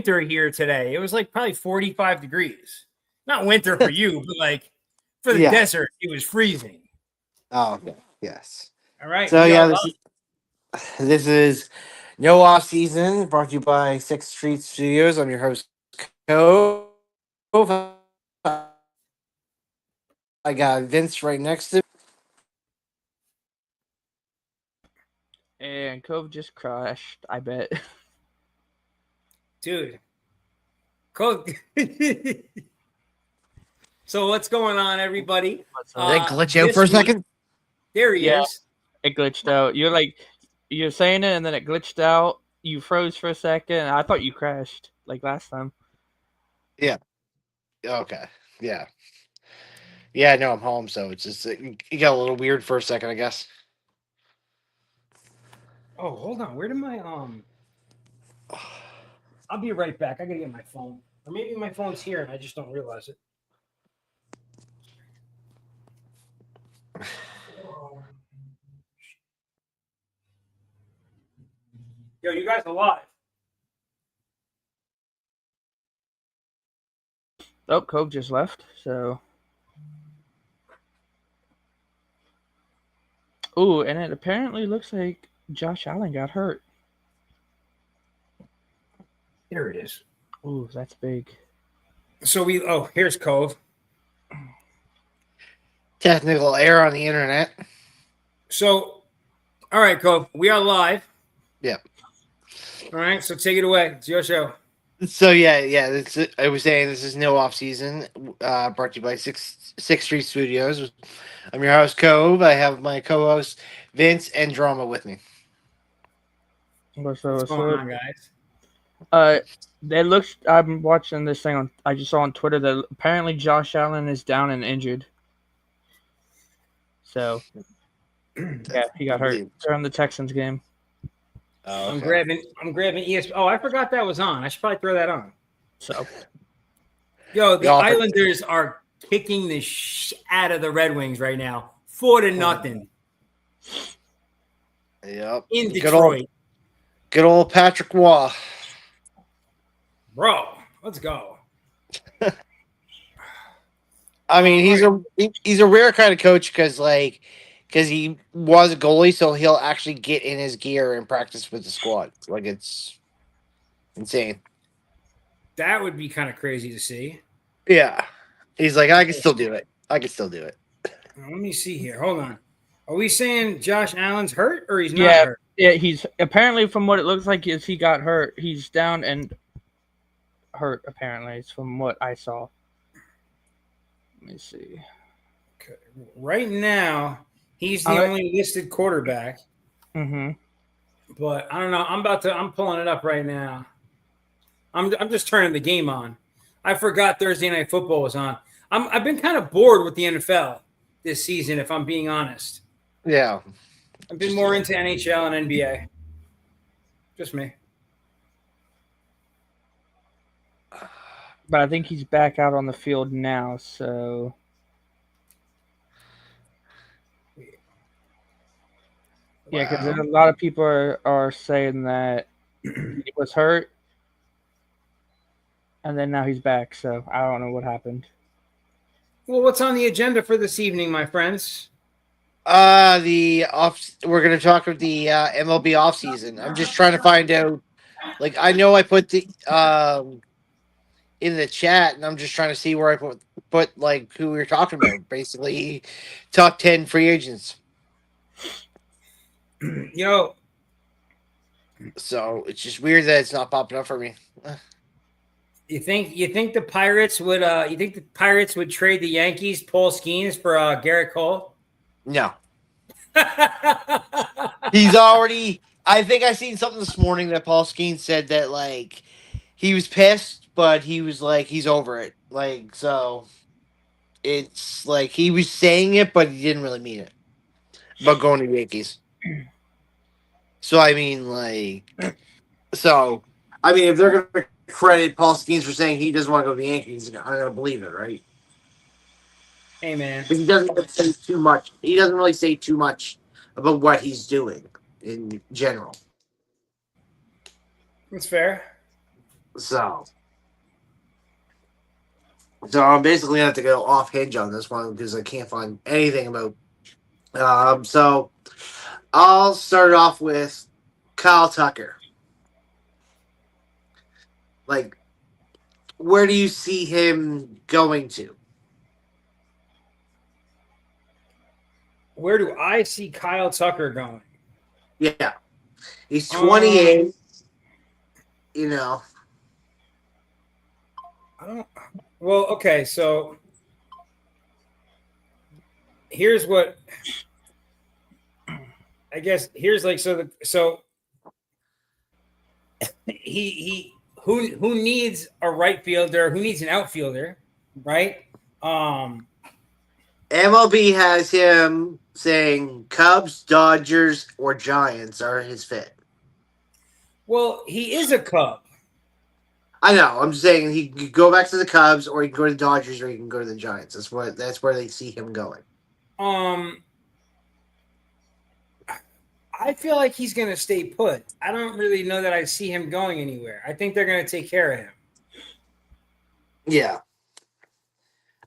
winter here today. It was like probably 45 degrees. Not winter for you, but like for the desert, it was freezing. Oh, okay. Yes. All right. So yeah, this is No Off Season, brought to you by Sixth Street Studios. I'm your host, Cove. I got Vince right next to me. And Cove just crashed, I bet. Dude. Cove. So what's going on, everybody? Did it glitch out for a second? There he is. It glitched out. You're saying it, and then it glitched out. You froze for a second. I thought you crashed like last time. Yeah. Okay. Yeah. Yeah, no, I'm home, so it's just it got a little weird for a second, I guess. Oh, hold on. Where did my I'll be right back. I gotta get my phone. Or maybe my phone's here and I just don't realize it. Yo, you guys are live. Oh, Cove just left, so. Ooh, and it apparently looks like Josh Allen got hurt. There it is. Ooh, that's big. So here's Cove. Technical error on the internet. So, all right, Cove, we are live. Yeah. All right, so take it away. It's your show. So yeah. I was saying this is No Off Season, brought to you by Sixth Street Studios. I'm your host, Cove. I have my co-host Vince and Drama with me. What's going on, guys? I'm watching this thing I just saw on Twitter that apparently Josh Allen is down and injured. So yeah, he got hurt during the Texans game. Oh, okay. I'm grabbing ESPN. Oh, I forgot that was on. I should probably throw that on. So the Islanders are kicking the out of the Red Wings right now, 4-0. Yep. In Detroit. Good old Patrick Waugh. Bro, let's go. I mean, he's a rare kind of coach because he was a goalie, so he'll actually get in his gear and practice with the squad. Like, it's insane. That would be kind of crazy to see. Yeah. He's like, I can still do it. Let me see here. Hold on. Are we saying Josh Allen's hurt or he's not hurt? Yeah, he's apparently, from what it looks like, is he got hurt. He's down and hurt, apparently. It's from what I saw. Let me see. Okay. Right now, he's the only listed quarterback. Mm-hmm. But I don't know. I'm pulling it up right now. I'm just turning the game on. I forgot Thursday Night Football was on. I've been kind of bored with the NFL this season, if I'm being honest. Yeah. I've been more into NHL and NBA. Just me. But I think he's back out on the field now, so. Yeah, because a lot of people are saying that he was hurt, and then now he's back, so I don't know what happened. Well, what's on the agenda for this evening, my friends? We're going to talk about the MLB offseason. I'm just trying to find out. Like, I know I put the in the chat, and I'm just trying to see where I put like who we were talking about. Basically, top 10 free agents. So it's just weird that it's not popping up for me. You think the Pirates would trade the Yankees Paul Skeens for Garrett Cole? No. He's already. I think I seen something this morning that Paul Skeens said that like he was pissed, but he was like he's over it. Like, so it's like he was saying it, but he didn't really mean it. About going to the Yankees. So I mean, if they're gonna credit Paul Skeens for saying he doesn't want to go to the Yankees, I'm gonna believe it, right? Hey, man. But he doesn't say too much. He doesn't really say too much about what he's doing in general. That's fair. So I'm basically gonna have to go off hinge on this one because I can't find anything about. So I'll start off with Kyle Tucker. Like, where do you see him going to? Where do I see Kyle Tucker going? Yeah, he's 28. You know, I don't. Well, okay, so here's what I guess. Here's like so he who needs a right fielder? Who needs an outfielder? Right. MLB has him saying Cubs, Dodgers, or Giants are his fit. Well, he is a Cub. I know. I'm just saying he could go back to the Cubs, or he can go to the Dodgers, or he can go to the Giants. That's where they see him going. I feel like he's going to stay put. I don't really know that I see him going anywhere. I think they're going to take care of him. Yeah.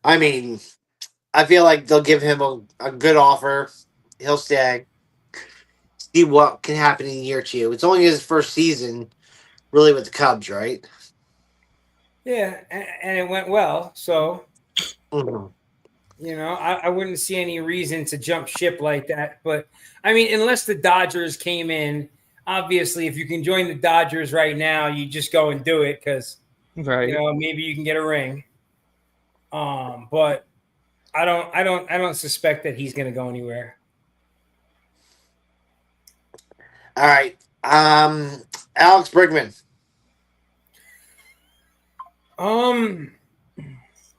I mean, I feel like they'll give him a good offer. He'll stay. See what can happen in year two. It's only his first season, really, with the Cubs, right? Yeah, and it went well. So, Mm-hmm. I wouldn't see any reason to jump ship like that. But, I mean, unless the Dodgers came in, obviously, if you can join the Dodgers right now, you just go and do it because, Right. maybe you can get a ring. But I don't suspect that he's going to go anywhere. All right. Alex Bregman.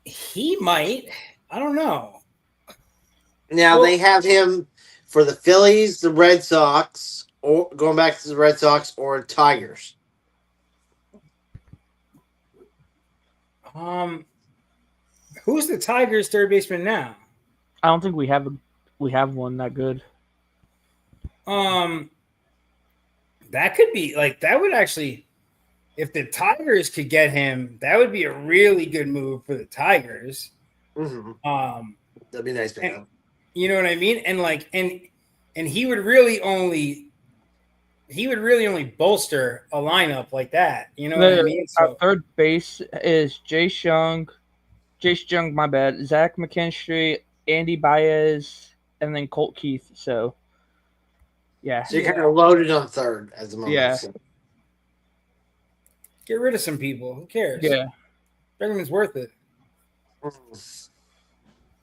He might. I don't know. Now they have him for the Phillies, the Red Sox, or going back to the Red Sox or Tigers. Who's the Tigers' third baseman now? I don't think we have one that good. That could be that would actually, if the Tigers could get him, that would be a really good move for the Tigers. Mm-hmm. That'd be nice, man. You know what I mean? And he would really only bolster a lineup like that. You know what I mean? Our third base is Jace Young, my bad, Zach McKinstry, Andy Baez, and then Colt Keith. So, yeah. So you're kind of loaded on third at the moment. Yeah. So. Get rid of some people. Who cares? Yeah. Bregman's worth it.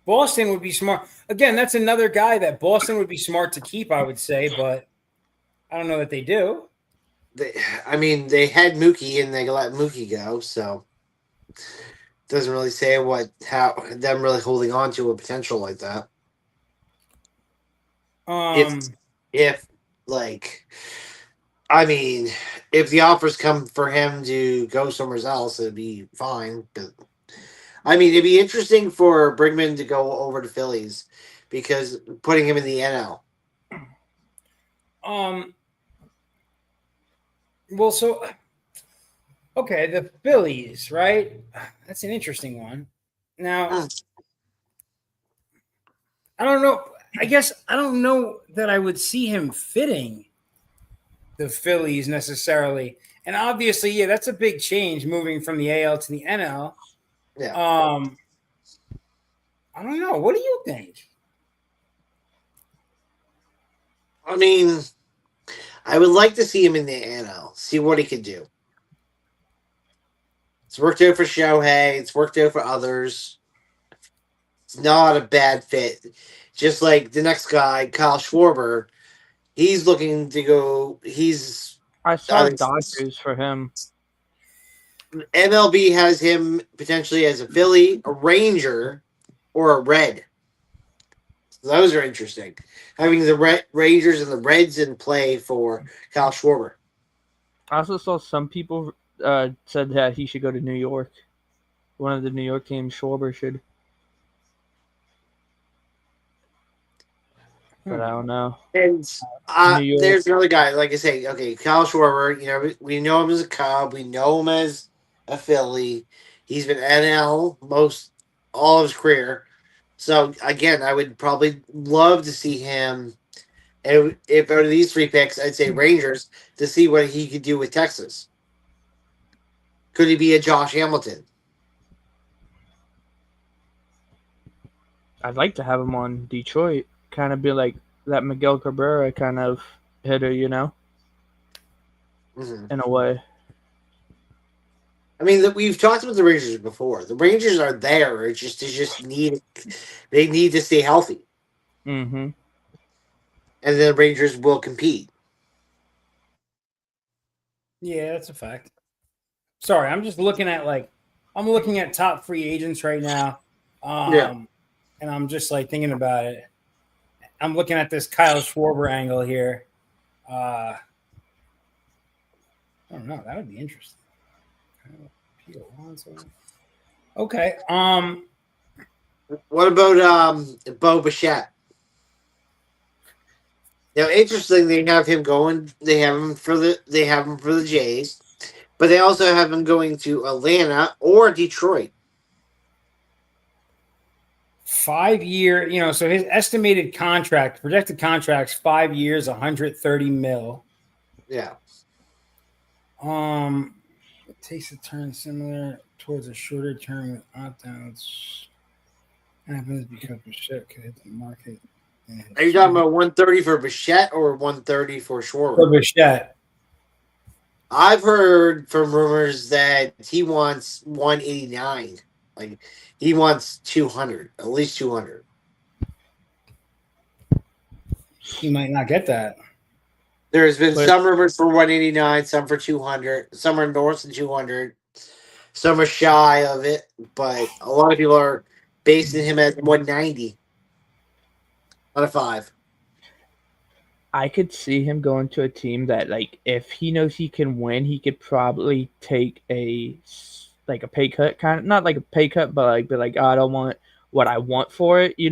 Boston would be smart. Again, that's another guy that Boston would be smart to keep, I would say, but I don't know that they do. They had Mookie and they let Mookie go, so doesn't really say how them really holding on to a potential like that. If the offers come for him to go somewhere else, it'd be fine. But it'd be interesting for Bregman to go over to Phillies because putting him in the NL. Well, so okay, the Phillies, right? That's an interesting one. Now, I don't know. I guess I don't know that I would see him fitting the Phillies necessarily. And obviously, yeah, that's a big change moving from the AL to the NL. Yeah. I don't know. What do you think? I would like to see him in the NL, see what he could do. It's worked out for Shohei. It's worked out for others. It's not a bad fit. Just like the next guy, Kyle Schwarber, he's looking to go. I saw Dodgers for him. MLB has him potentially as a Philly, a Ranger, or a Red. So those are interesting. Having the Rangers and the Reds in play for Kyle Schwarber. I also saw some people said that he should go to New York. One of the New York teams, Schwarber should. But I don't know. And there's another guy, like I say, okay, Kyle Schwarber, we know him as a Cub. We know him as a Philly. He's been NL all of his career. So again, I would probably love to see him. And if out of these three picks, I'd say Rangers to see what he could do with Texas. Could he be a Josh Hamilton? I'd like to have him on Detroit. Kind of be like that Miguel Cabrera kind of hitter, Mm-hmm. in a way. I mean, we've talked about the Rangers before. The Rangers are there. It's just they need to stay healthy, Mm-hmm. and then the Rangers will compete. Yeah, that's a fact. Sorry, I'm just looking at I'm looking at top free agents right now. Yeah. And I'm just thinking about it. I'm looking at this Kyle Schwarber angle here. I don't know. That would be interesting. Okay. What about Bo Bichette? Now, interesting. They have him going. They have him for the Jays, but they also have him going to Atlanta or Detroit. 5 year, so his estimated projected contracts, 5 years, 130 mil. Yeah. It takes a turn similar towards a shorter term with opt-outs. Happens because Bichette could hit the market. Are you talking about 130 for Bichette or 130 for Schwarber? For Bichette. I've heard from rumors that he wants 189. Like he wants 200, at least 200. He might not get that. There's been some rumors for 189, some for 200, some are north of 200, some are shy of it, but a lot of people are basing him at 190 out of 5. I could see him going to a team that, if he knows he can win, he could probably take a pay cut, kind of not like a pay cut, but be like, oh, I don't want what I want for it. You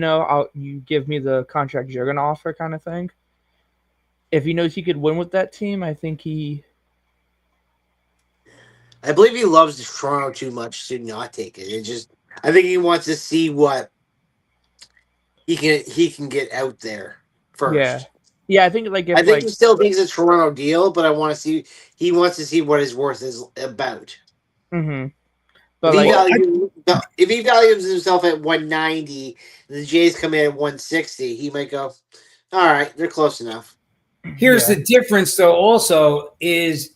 give me the contract you're gonna offer, kind of thing. If he knows he could win with that team, I think I believe he loves Toronto too much to not take it. I think he wants to see what he can get out there first. Yeah. I think I think he still thinks it's a Toronto deal, but he wants to see what his worth is about. Mm-hmm. But if he values himself at 190, and the Jays come in at 160, he might go, all right, they're close enough. Here's the difference, though, also, is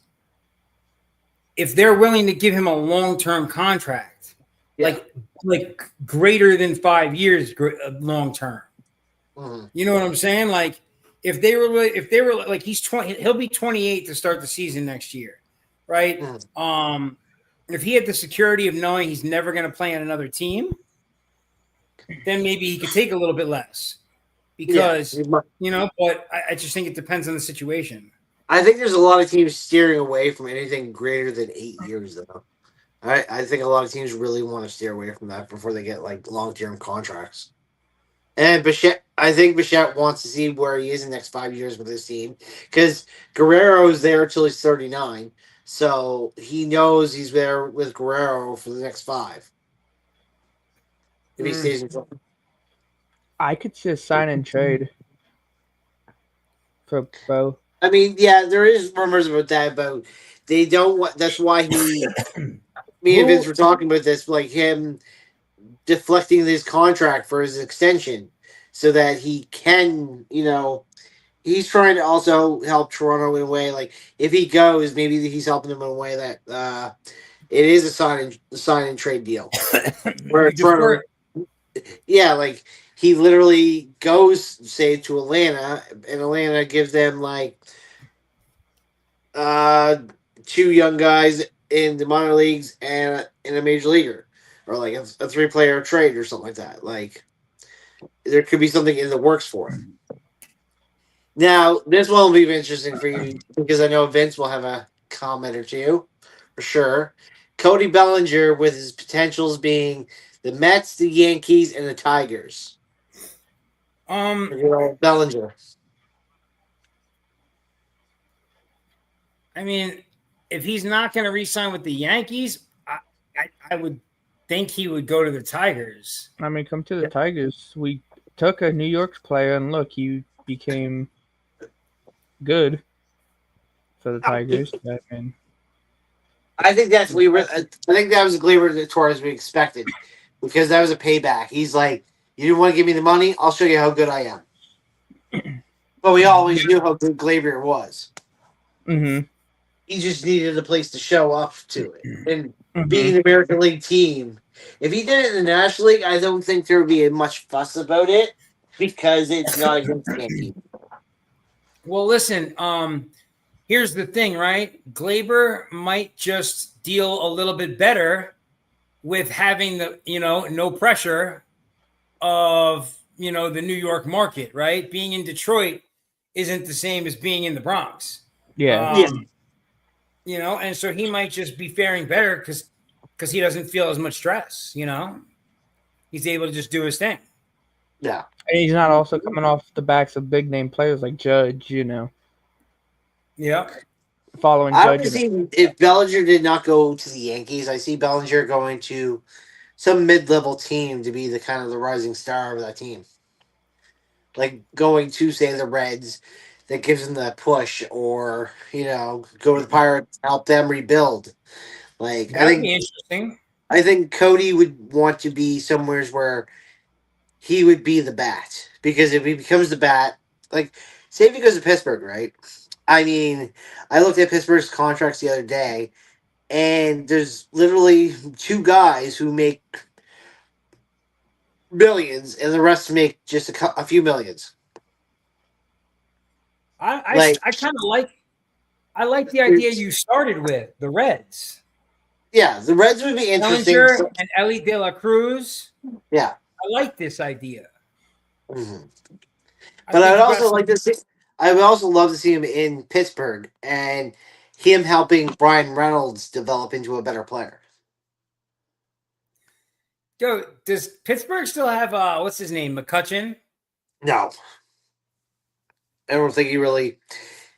if they're willing to give him a long-term contract, like greater than 5 years long-term. Mm-hmm. You know what I'm saying? Like, if they were like, he's 20, he'll be 28 to start the season next year, right? Mm-hmm. If he had the security of knowing he's never going to play on another team, then maybe he could take a little bit less because, but I just think it depends on the situation. I think there's a lot of teams steering away from anything greater than 8 years, though. I think a lot of teams really want to steer away from that before they get long-term contracts. And I think Bichette wants to see where he is in the next 5 years with his team because Guerrero's there until he's 39. So he knows he's there with Guerrero for the next 5. If he stays in front. I could see a sign and trade for Bo. I mean, yeah, there is rumors about that, but they don't want. That's why me and Vince were talking about this, like him deflecting his contract for his extension so that he can, he's trying to also help Toronto in a way. Like if he goes, maybe he's helping them in a way that it is a sign and trade deal. Where Toronto, like he literally goes, say, to Atlanta, and Atlanta gives them 2 young guys in the minor leagues and in a major leaguer, or like a 3-player trade or something like that. Like there could be something in the works for it. Now, this one will be interesting for you because I know Vince will have a comment or two for sure. Cody Bellinger with his potentials being the Mets, the Yankees, and the Tigers. Bellinger. I mean, if he's not going to re-sign with the Yankees, I would think he would go to the Tigers. I mean, come to the Tigers. We took a New York player, and look, he became good for the Tigers. I mean, I think that's I think that was Gleyber Torres we expected because that was a payback. He's like, you didn't want to give me the money. I'll show you how good I am. But we always knew how good Gleyber was. mm-hmm, He just needed a place to show up to it. And being mm-hmm. an American League team, if he did it in the National League, I don't think there would be much fuss about it because it's not against the Yankees. Well, listen, here's the thing, right? Glaber might just deal a little bit better with having the, no pressure of, the New York market, right? Being in Detroit isn't the same as being in the Bronx. Yeah. And so he might just be faring better because he doesn't feel as much stress, He's able to just do his thing. Yeah. And he's not also coming off the backs of big name players like Judge, Yeah. Following I Judge. would see if Bellinger did not go to the Yankees, I see Bellinger going to some mid-level team to be the kind of the rising star of that team. Like going to, say, the Reds that gives them that push, or, go to the Pirates, help them rebuild. Like, That would be interesting. I think Cody would want to be somewhere where he would be the bat. Because if he becomes the bat, like, say if he goes to Pittsburgh, right? I mean, I looked at Pittsburgh's contracts the other day, and there's literally two guys who make billions, and the rest make just a few millions. I kind of like the idea you started with, the Reds. Yeah, the Reds would be interesting. Bellinger and Ellie De La Cruz. Yeah, I like this idea. mm-hmm. But I would also like to see. I would also love to see him in Pittsburgh and him helping Brian Reynolds develop into a better player. Yo, does Pittsburgh still have what's his name, McCutchen? No, I don't think he really.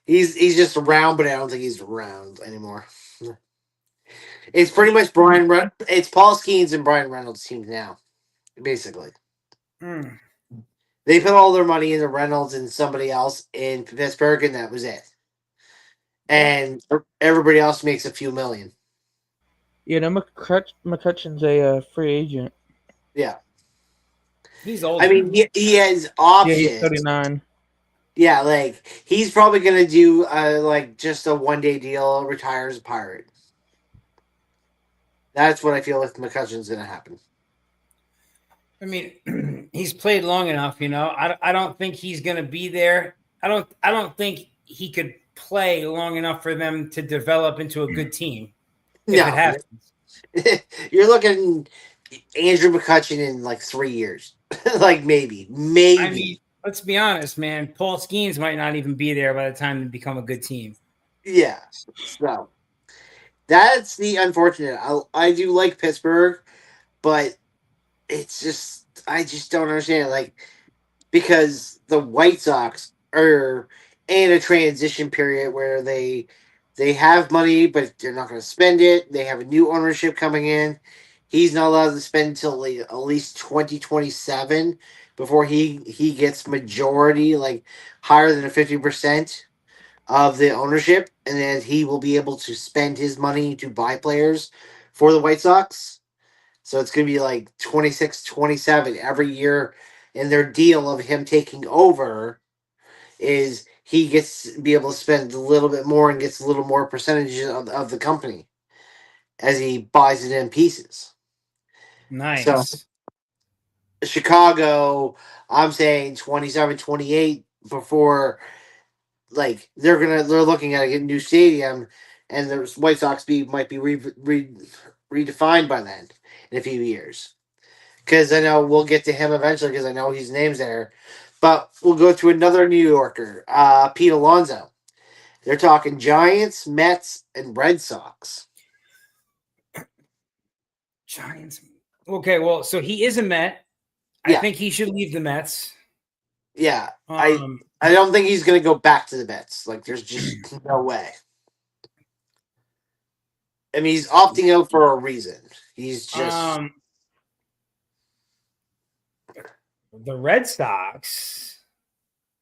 He's just around, but I don't think he's around anymore. It's pretty much it's Paul Skeens and Brian Reynolds' team now, basically. Mm. They put all their money into Reynolds and somebody else in Pittsburgh, and that was it. And everybody else makes a few million. McCutchen's a free agent. Yeah. He's old. I mean, he has options. Yeah, he's 39. Yeah, like, he's probably going to do, just a one-day deal, retire as a Pirate. That's what I feel like McCutchen's going to happen. I mean, he's played long enough, I don't think he's going to be there. I don't think he could play long enough for them to develop into a good team. If it happens. You're looking Andrew McCutchen in like 3 years. Like maybe. I mean, let's be honest, man. Paul Skeens might not even be there by the time they become a good team. Yeah. So that's the unfortunate. I do like Pittsburgh, but it's just I just don't understand. Like, because the White Sox are in a transition period where they have money, but they're not going to spend it. They have a new ownership coming in. He's not allowed to spend until at least 2027 before he gets majority, like higher than a 50% of the ownership, and then he will be able to spend his money to buy players for the White Sox. So it's going to be like 26, 27 every year. And their deal of him taking over is he gets to be able to spend a little bit more and gets a little more percentage of the company as he buys it in pieces. Nice. So Chicago, I'm saying 27, 28 before, like, they're looking at a new stadium, and the White Sox might be redefined by then in a few years. Because I know we'll get to him eventually, because I know his name's there. But we'll go to another New Yorker, Pete Alonso. They're talking Giants, Mets, and Red Sox. Giants. Okay, well, so he is a Met. Yeah. I think he should leave the Mets. Yeah, I don't think he's going to go back to the Mets. Like, there's just no way. I mean, he's opting out for a reason. He's just The Red Sox.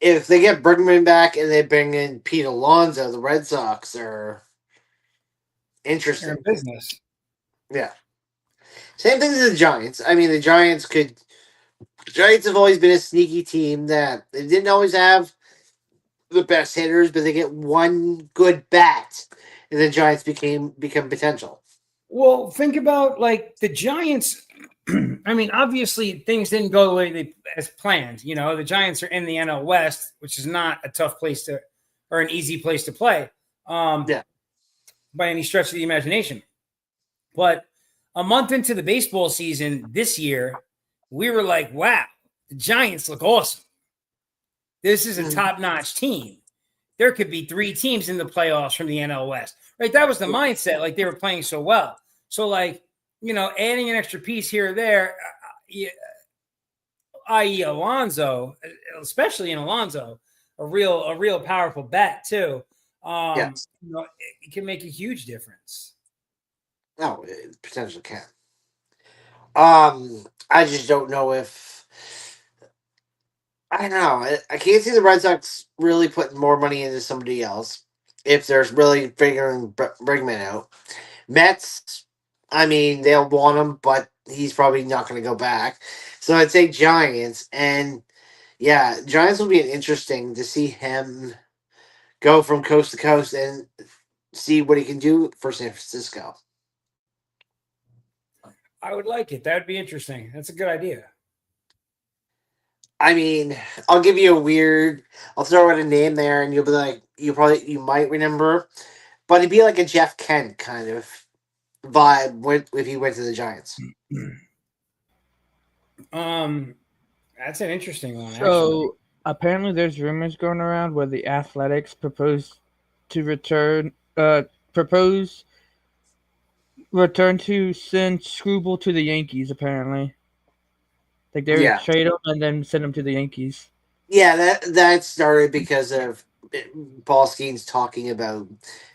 if they get Bergman back and they bring in Pete Alonso, the Red Sox are They're interesting. in business. Yeah. Same thing as the Giants. I mean, the Giants have always been a sneaky team that they didn't always have the best hitters, but they get one good bat, and the Giants become potential. Well, think about like the Giants. I mean, obviously things didn't go the way as planned. You know, the Giants are in the NL West, which is not a tough place to or an easy place to play Yeah. by any stretch of the imagination. But a month into the baseball season this year, we were like, wow, the Giants look awesome. This is a top-notch team. There could be 3 teams in the playoffs from the NL West. Right? That was the mindset. Like, they were playing so well. So, like, you know, adding an extra piece here or there, i.e. Alonso, especially in Alonso, a real powerful bat, too. Yes. You know, it can make a huge difference. No, it potentially can. I just don't know if I don't know. I can't see the Red Sox really putting more money into somebody else if they're really figuring Bregman out. Mets, I mean, they'll want him, but he's probably not going to go back. So I'd say Giants, and yeah, Giants will be interesting to see him go from coast to coast and see what he can do for San Francisco. I would like it. That would be interesting. That's a good idea. I mean, I'll give you I'll throw out a name there, and you'll be like, you might remember, but it'd be like a Jeff Kent kind of vibe if he went to the Giants. That's an interesting one. So apparently, there's rumors going around where the Athletics propose to return to send Screwball to the Yankees. Apparently, like they would trade him and then send him to the Yankees. Yeah, that started because of Paul Skeens talking about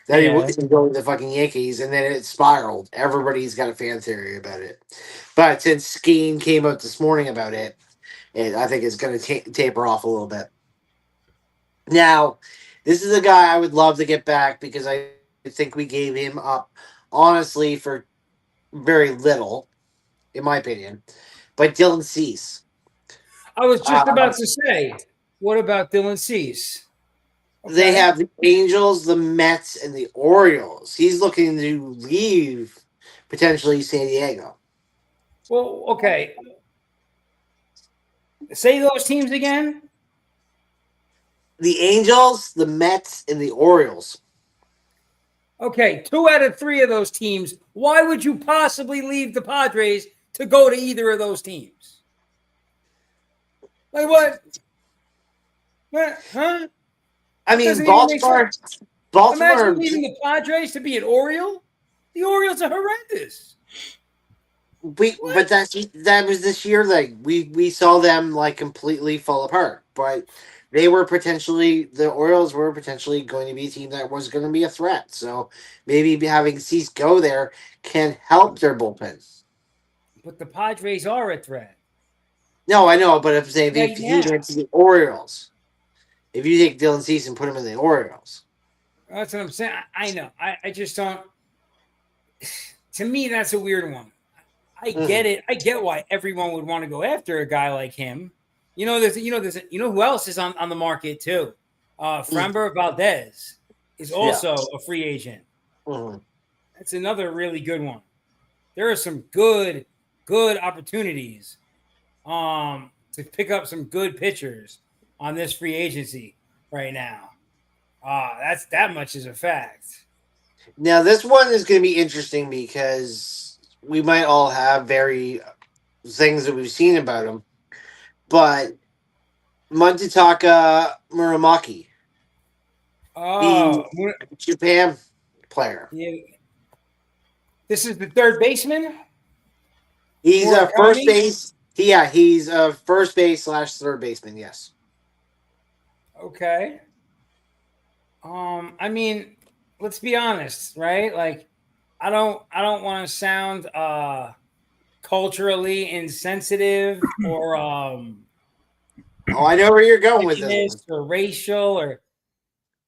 that he was going to the fucking Yankees, and then it spiraled. Everybody's got a fan theory about it, but since Skeen came out this morning about it, I think it's going to taper off a little bit. Now, this is a guy I would love to get back because I think we gave him up, honestly, for very little, in my opinion. But Dylan Cease. I was just about to say, what about Dylan Cease? Okay. They have the Angels, the Mets, and the Orioles. He's looking to leave, potentially, San Diego. Well, okay. Say those teams again. The Angels, the Mets, and the Orioles. Okay, 2 out of 3 of those teams. Why would you possibly leave the Padres to go to either of those teams? Like what? Huh? I mean, Baltimore. Imagine leaving the Padres to be an Oriole. The Orioles are horrendous. But that was this year. Like we saw them like completely fall apart. But the Orioles were potentially going to be a team that was going to be a threat. So maybe having Cease go there can help their bullpen. But the Padres are a threat. No, I know, but I'm saying if he went to the Orioles, if you take Dylan Cease and put him in the Orioles. That's what I'm saying. I know. I just don't. To me, that's a weird one. I get it. I get why everyone would want to go after a guy like him. You know who else is on the market too? Framber Valdez is also a free agent. That's another really good one. There are some good opportunities to pick up some good pitchers on this free agency right now. That's that much is a fact. Now this one is going to be interesting because we might all have things that we've seen about him, but Muntataka Muramaki, the Japan player. Yeah. This is the third baseman. He's a first base. Yeah, he's a first base / third baseman. Yes. Okay. I mean, let's be honest, right? Like, I don't want to sound culturally insensitive or Oh, I know where you're going with this one. or racial or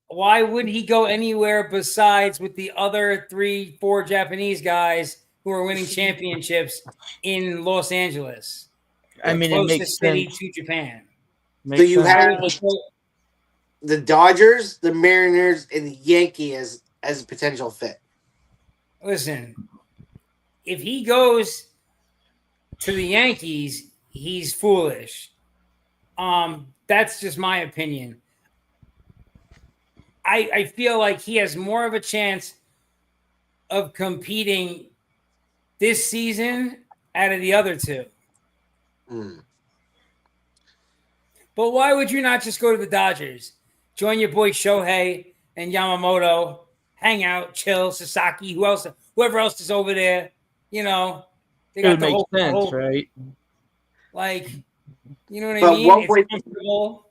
why would he go anywhere besides with the other 3-4 Japanese guys who are winning championships in Los Angeles, I the mean, it makes closest city sense. to Japan? Makes you sense. have the Dodgers, the Mariners, and the Yankees as a potential fit. Listen, if he goes to the Yankees, he's foolish. That's just my opinion. I feel like he has more of a chance of competing this season out of the other two. Mm. But why would you not just go to the Dodgers? Join your boy Shohei and Yamamoto, hang out, chill, Sasaki, whoever else is over there. You know, they It got would the make whole, sense, right? like, you know what I But mean? what It's would? comfortable.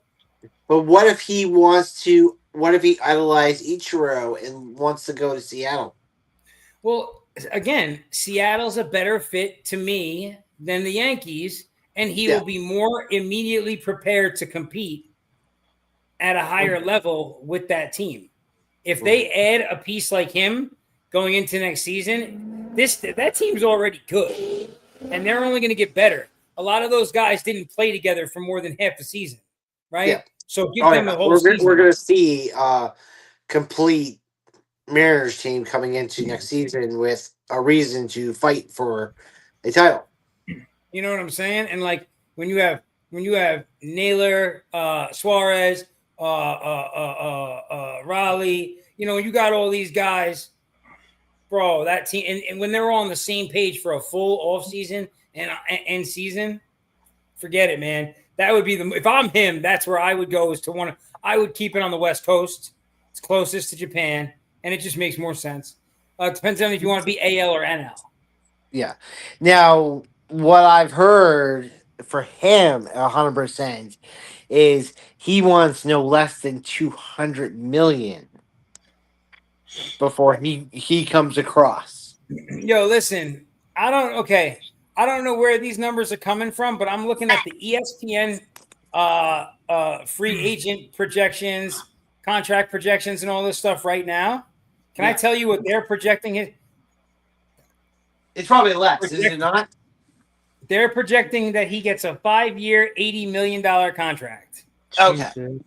But what if he wants to? What if he idolized Ichiro and wants to go to Seattle? Well, again, Seattle's a better fit to me than the Yankees, and he will be more immediately prepared to compete at a higher level with that team. If they add a piece like him going into next season, that team's already good, and they're only going to get better. A lot of those guys didn't play together for more than half the season, right? Yeah. So give them the whole We're season. going to see complete Mariners team coming into next season with a reason to fight for a title. You know what I'm saying? And like when you have Naylor, Suarez, Raleigh, you got all these guys, bro. That team, and when they're all on the same page for a full off season and season, forget it, man. That would be if I'm him, that's where I would go. I would keep it on the West Coast. It's closest to Japan, and it just makes more sense. It depends on if you want to be AL or NL. Yeah. Now, what I've heard for him, 100%, is he wants no less than 200 million before he comes across. Yo, listen, I don't know where these numbers are coming from, but I'm looking at the ESPN free agent projections, contract projections, and all this stuff right now. Can I tell you what they're projecting? It's probably less, is it not? They're projecting that he gets a 5-year, $80 million contract. Okay.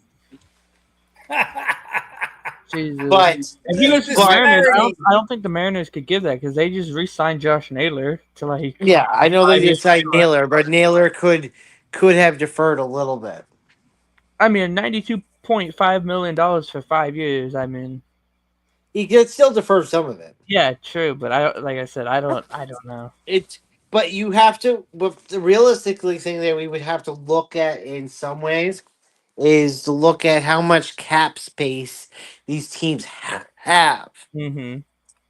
Jesus. But if he goes to the Mariners, I don't think the Mariners could give that because they just re-signed Josh Naylor to like. Yeah, I know they just signed Naylor, but Naylor could have deferred a little bit. I mean, $92.5 million for 5 years. I mean, he could still defer some of it. Yeah, true, but I don't know. But you have to. But the realistically thing that we would have to look at in some ways is to look at how much cap space these teams have. Mm-hmm.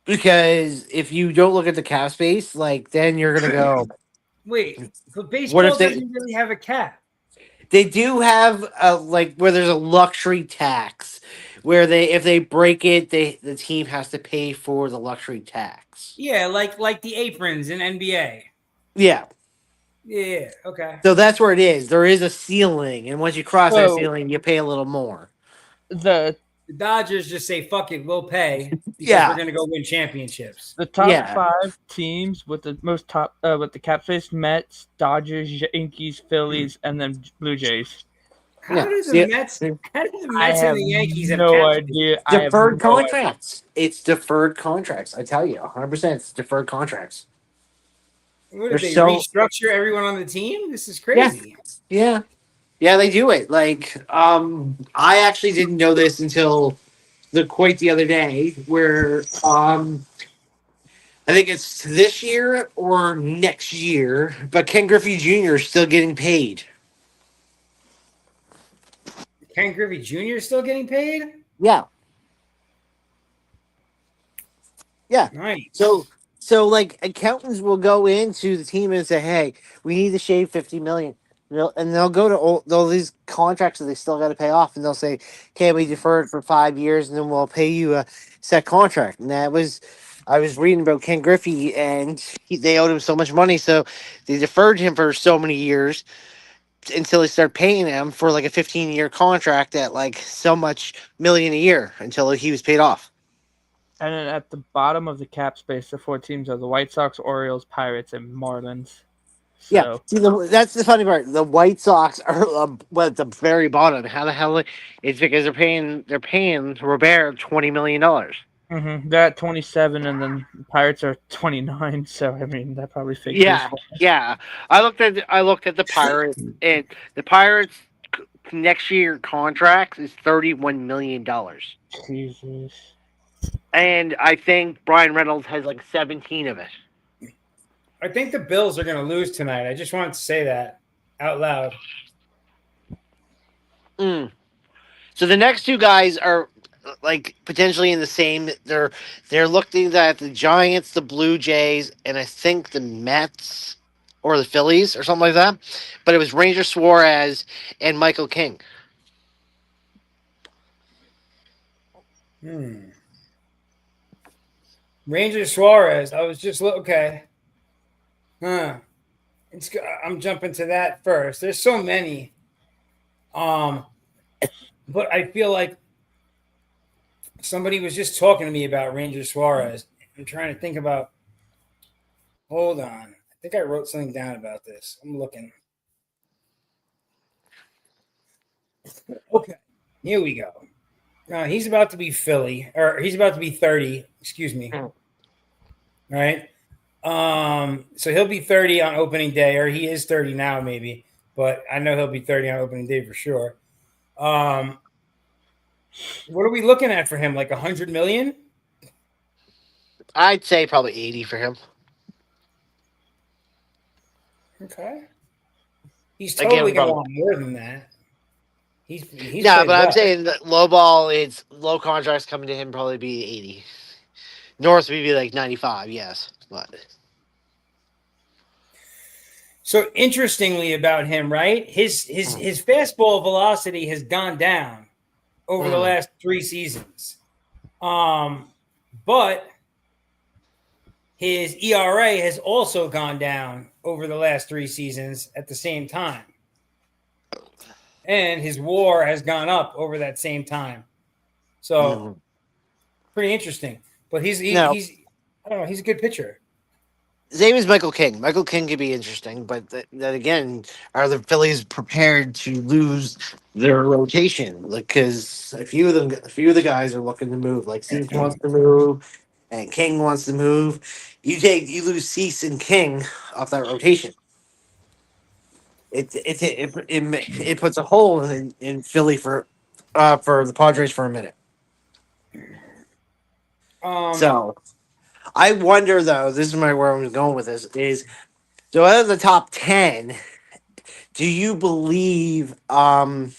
Because if you don't look at the cap space, like then you're gonna go. Wait, but baseball doesn't really have a cap. They do have like where there's a luxury tax, where if they break it, the team has to pay for the luxury tax. Yeah, like the aprons in NBA. Yeah. Yeah. Okay. So that's where it is. There is a ceiling, and once you cross that ceiling, you pay a little more. The Dodgers just say, "Fuck it, we'll pay because we're gonna go win championships." The top 5 teams with the most with the cap space: Mets, Dodgers, Yankees, Phillies, and then Blue Jays. How do the Mets and the Yankees have no idea? Deferred contracts. It's deferred contracts. I tell you, 100%. It's deferred contracts. What did they restructure everyone on the team? This is crazy. Yeah, they do it. Like, I actually didn't know this until the other day, where I think it's this year or next year, but Ken Griffey Jr. is still getting paid. Ken Griffey Jr. is still getting paid? Yeah. Yeah. Nice. So like accountants will go into the team and say, "Hey, we need to shave $50 million," and they'll go to all these contracts that they still got to pay off, and they'll say, "Okay, we deferred for 5 years, and then we'll pay you a set contract." And that was I was reading about Ken Griffey, and they owed him so much money, so they deferred him for so many years until they started paying him for like a 15-year contract at like so much million a year until he was paid off. And then at the bottom of the cap space, the four teams are the White Sox, Orioles, Pirates, and Marlins. Yeah, So see, that's the funny part. The White Sox are at the very bottom. How the hell? It's because they're paying Robert $20 million. they're at 27, and then the Pirates are 29. So I mean, that probably figures. Yeah, yeah. I looked at the Pirates, and the Pirates next year contract is $31 million, Jesus. and I think Brian Reynolds has like 17 of it. I think the Bills are going to lose tonight. I just wanted to say that out loud. Mm. So the next two guys are like potentially in the same. They're looking at the Giants, the Blue Jays, and I think the Mets or the Phillies or something like that. But it was Ranger Suarez and Michael King. Ranger Suarez. I was just okay. I'm jumping to that first. There's so many. But I feel like somebody was just talking to me about Ranger Suarez. I'm trying to think about. Hold on. I think I wrote something down about this. I'm looking. Okay. Here we go. He's about to be Philly, or he's about to be 30. Excuse me. All right. So he'll be 30 on opening day, or he is 30 now, maybe. But I know he'll be 30 on opening day for sure. What are we looking at for him? Like 100 million? I'd say probably 80 for him. Okay. He's totally going to want more than that. He's but I'm saying that low contracts coming to him probably be 80. North would be like 95, yes. But so interestingly about him, right? His fastball velocity has gone down over the last 3 seasons. But his ERA has also gone down over the last 3 seasons at the same time. And his WAR has gone up over that same time. So pretty interesting. But he's I don't know, he's a good pitcher. Same as Michael King. Michael King could be interesting, but then again, are the Phillies prepared to lose their rotation? Because a few of the guys are looking to move. Like Cease wants to move, and King wants to move. You lose Cease and King off that rotation. It puts a hole in Philly for the Padres for a minute. So I wonder though. This is where I'm going with this is. So out of the top 10, do you believe as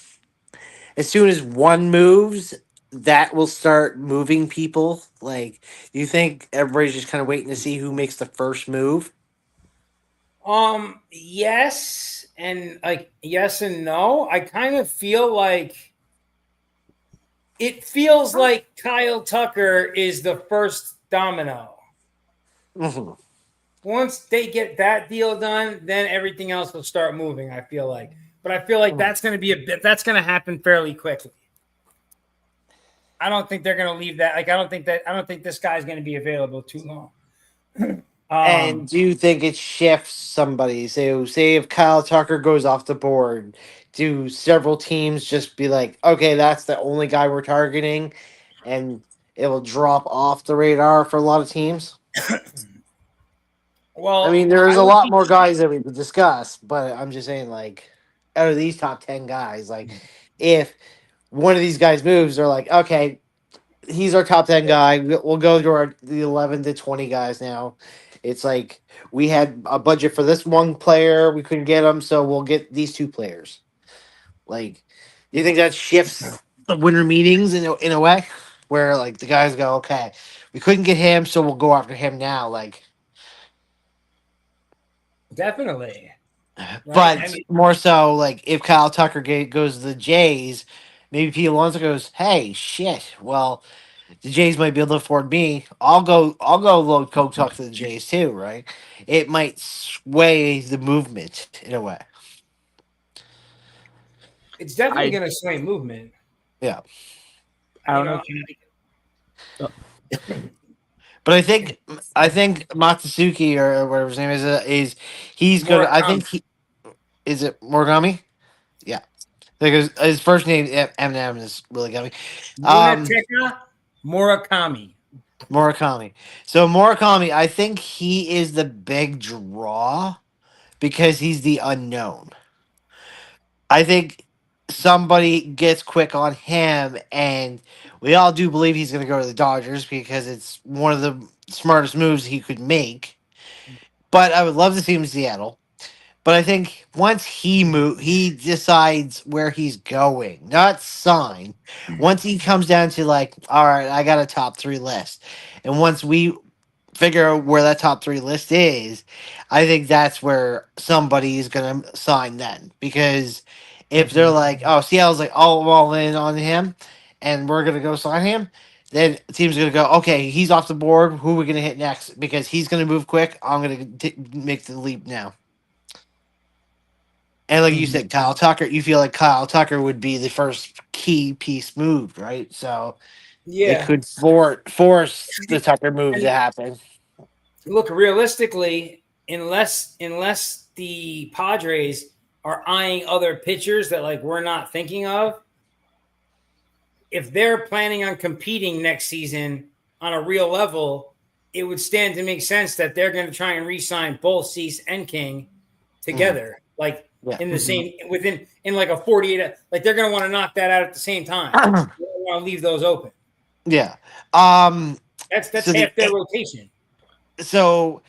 soon as one moves, that will start moving people? Like, do you think everybody's just kind of waiting to see who makes the first move? Yes, and yes and no. I kind of feel like it feels like Kyle Tucker is the first domino. Mm-hmm. Once they get that deal done, then everything else will start moving. I feel like, but I feel like that's going to happen fairly quickly. I don't think they're going to leave that. I don't think this guy's going to be available too long. And do you think it shifts somebody? Say if Kyle Tucker goes off the board, do several teams just be like, okay, that's the only guy we're targeting, and it will drop off the radar for a lot of teams? Well, I mean, there's a lot more guys that we could discuss, but I'm just saying, like, out of these top 10 guys, like, if one of these guys moves, they're like, okay, he's our top 10 guy. We'll go to the 11 to 20 guys now. It's like we had a budget for this one player, we couldn't get him, so we'll get these 2 players. Like, do you think that shifts the winter meetings in a way where like the guys go, okay, we couldn't get him, so we'll go after him now? Like, definitely. Right? But more so, like if Kyle Tucker goes to the Jays, maybe Pete Alonso goes, hey, shit, well, the Jays might be able to afford me. I'll go load coke talk to the Jays too, right? It might sway the movement in a way. It's definitely I going to sway movement. Yeah. I You don't know know, if you. But I think Matsuki or whatever his name is he's gonna. I Murakami. think he is it Morigami. Yeah, because his first name Eminem is really got me. Um, Munetaka Murakami. Murakami. So Murakami, I think he is the big draw because he's the unknown. I think somebody gets quick on him, and we all do believe he's going to go to the Dodgers because it's one of the smartest moves he could make. But I would love to see him in Seattle. But I think once he decides where he's going, not sign. Once he comes down to like, all right, I got a top three list, and once we figure out where that top three list is, I think that's where somebody is gonna sign then. Because if they're like, oh, Seattle's like all in on him, and we're gonna go sign him. Then the team's gonna go, okay, he's off the board. Who are we gonna hit next? Because he's gonna move quick. I'm gonna make the leap now. And like you Mhm. said, Kyle Tucker, you feel like Kyle Tucker would be the first key piece moved, right? So it Yeah. could force the Tucker move to And happen. look, realistically, unless the Padres are eyeing other pitchers that like we're not thinking of, if they're planning on competing next season on a real level, it would stand to make sense that they're going to try and re-sign both Cease and King Mhm. together, like Yeah. in the same within in like a 48. Like they're going to want to knock that out at the same time. They don't want to leave those open. Yeah. Um. That's So half their rotation. so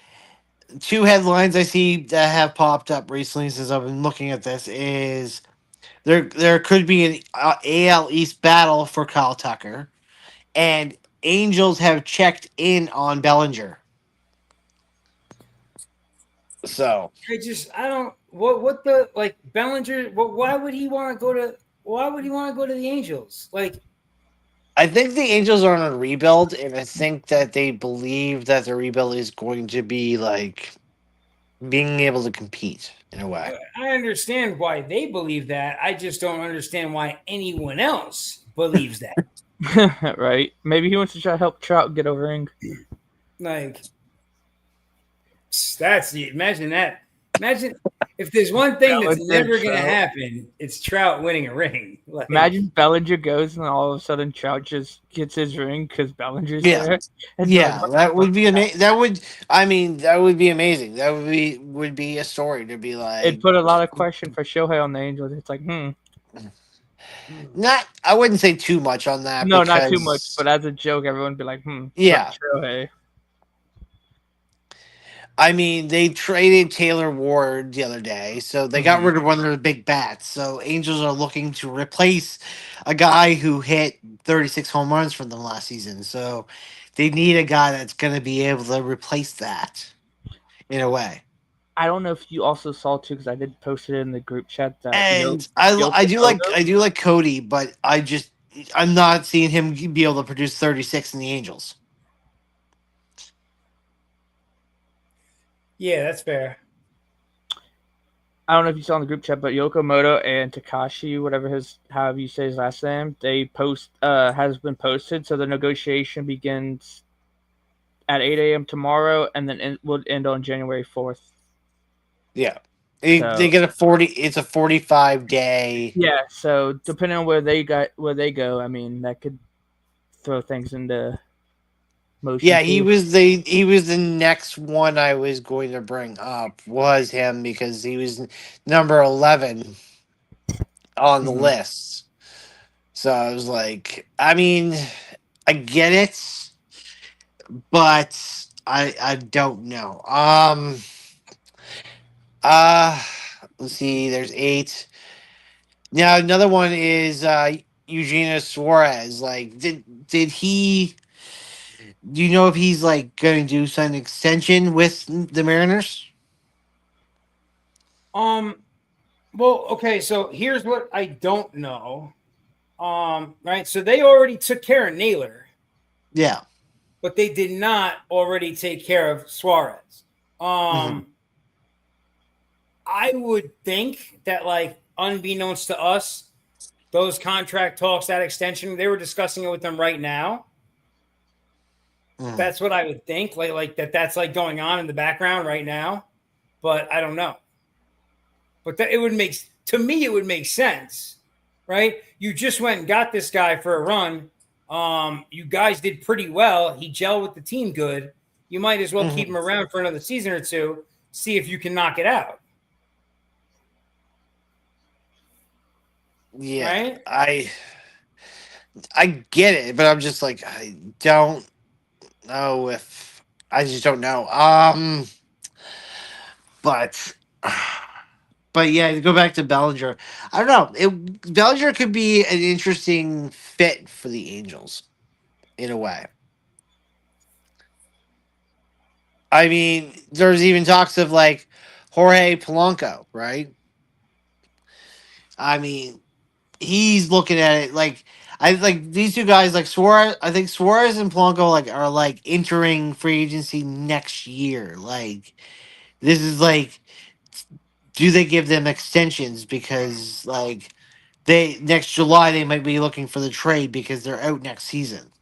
two headlines I see that have popped up recently since I've been looking at this is there could be an AL East battle for Kyle Tucker, and Angels have checked in on Bellinger. So I don't what the like Bellinger. Why would he want to go to? Why would he want to go to the Angels? Like I think the Angels are on a rebuild, and I think that they believe that the rebuild is going to be like being able to compete in a way. I understand why they believe that. I just don't understand why anyone else believes that. Right? Maybe he wants to try to help Trout get a ring. Like that's imagine that. Imagine if there's one thing that's Bellinger, never gonna Trout. happen, it's Trout winning a ring. Like Imagine Bellinger goes and all of a sudden Trout just gets his ring because Bellinger's Yeah, there. And like, yeah, that would be amazing. That would, I mean, that would be amazing. That would be a story to be it like. put a lot of question for Shohei on the Angels. It's like, Not, I wouldn't say too much on that no, not too much. because But as a joke, everyone would be like, but yeah, Shohei. I mean, they traded Taylor Ward the other day, so they got rid of one of their big bats. So Angels are looking to replace a guy who hit 36 home runs for them last season. So they need a guy that's going to be able to replace that in a way. I don't know if you also saw too, because I did post it in the group chat that And I Yoko do like Ono. I do like Cody, but I'm not seeing him be able to produce 36 in the Angels. yeah, that's fair. I don't know if you saw in the group chat, but Yokomoto and Takashi, however you say his last name, they has been posted. So the negotiation begins at 8 a.m. tomorrow, and then will end on January 4th. Yeah. So They get a 40, it's a 45-day. yeah, so depending on where they go, I mean that could throw things into motion Yeah, too. he was the next one I was going to bring up was him because he was number 11 on the Mhm. list. So I was like, I mean, I get it, but I don't know. Uh let's see, there's 8. Now another one is Eugenia Suarez. Like did he do you know if he's like going to do some extension with the Mariners? Well, okay, so here's what I don't know. Right. So they already took care of Naylor. Yeah. but they did not already take care of Suarez. Hmm. I would think that, like, unbeknownst to us, those contract talks, that extension, they were discussing it with them right now. Hmm. That's what I would think. Like that's like going on in the background right now. But I don't know. But it would make, to me, it would make sense, right? You just went and got this guy for a run. You guys did pretty well. He gelled with the team good. You might as well keep Hmm. him around for another season or two. See if you can knock it out, Yeah. right? I get it, but I'm just like I don't know if I just don't know. But but yeah, to go back to Bellinger, I don't know. Bellinger could be an interesting fit for the Angels in a way. I mean, there's even talks of like Jorge Polanco, right? I mean, he's looking at it like I like these two guys like Suarez. I think Suarez and Polanco like are like entering free agency next year. Like this is like, do they give them extensions because like they next July they might be looking for the trade because they're out next season.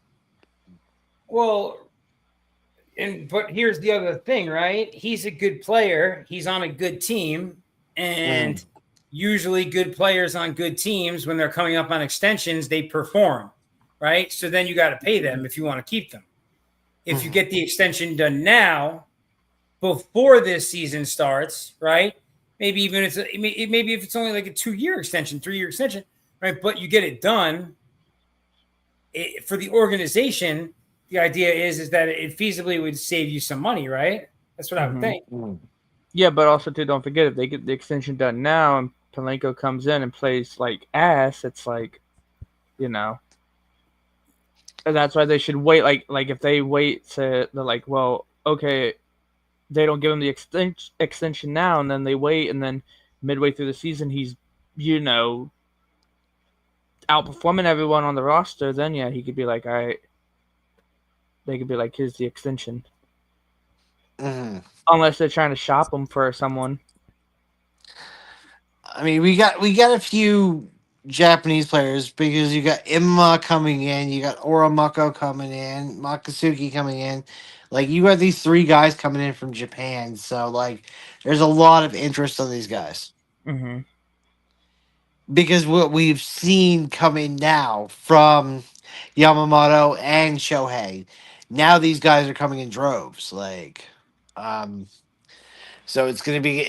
Well, but here's the other thing, right? He's a good player. He's on a good team, Mm, and usually good players on good teams, when they're coming up on extensions, they perform, right? So then you got to pay them if you want to keep them. If you mhm, get the extension done now, before this season starts, right? Maybe even maybe if it's only like a 2-year extension, 3-year extension, right? But you get it done, for the organization. The idea is that it feasibly would save you some money, right? That's what I would Hmm. think. mm. Yeah, but also too, don't forget if they get the extension done now and Palenko comes in and plays like ass, it's like, you know, and that's why they should wait. Like if they wait to, they're like, well, okay, they don't give him the extension now, and then they wait, and then midway through the season he's, you know, outperforming everyone on the roster. Then yeah, he could be like, all right, they could be like, here's the extension, Mhm. unless they're trying to shop him for someone. I mean, we got a few Japanese players because you got Imma coming in, you got Oramako coming in, Makasuki coming in. Like you got these three guys coming in from Japan, so like there's a lot of interest on these guys Hmm. because what we've seen coming now from Yamamoto and Shohei, now these guys are coming in droves. Um, so it's gonna get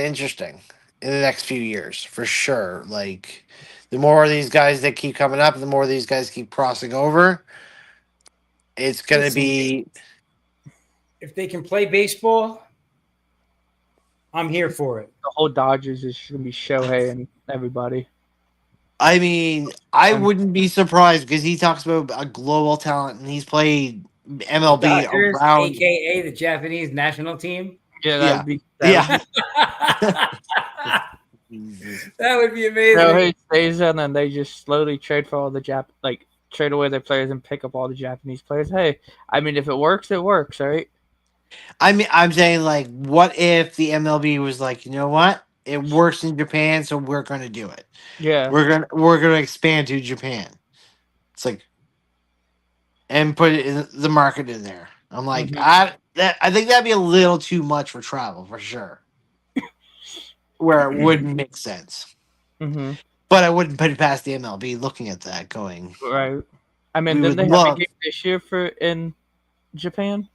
interesting in the next few years for sure. Like the more of these guys that keep coming up, the more these guys keep crossing over. It's gonna Listen, be. if they can play baseball, I'm here for it. The whole Dodgers is gonna be Shohei and everybody. I mean, I wouldn't be surprised because he talks about a global talent and he's played The MLB Dodgers, around. aka the Japanese national team. Yeah, Yeah, that would yeah. be That Jesus. would be amazing. Shohei stays in, and they just slowly trade for all the like trade away their players and pick up all the Japanese players. Hey, I mean, if it works, right? I mean, I'm saying like, what if the MLB was like, you know what? It works in Japan, so we're gonna do it. Yeah. We're gonna expand to Japan. It's like and put it in the market in there. I'm like, Hmm. I think that'd be a little too much for travel for sure. Where it wouldn't make sense. Hmm. But I wouldn't put it past the MLB looking at that going, Right. I mean, we didn't would they have a love. game this year for in Japan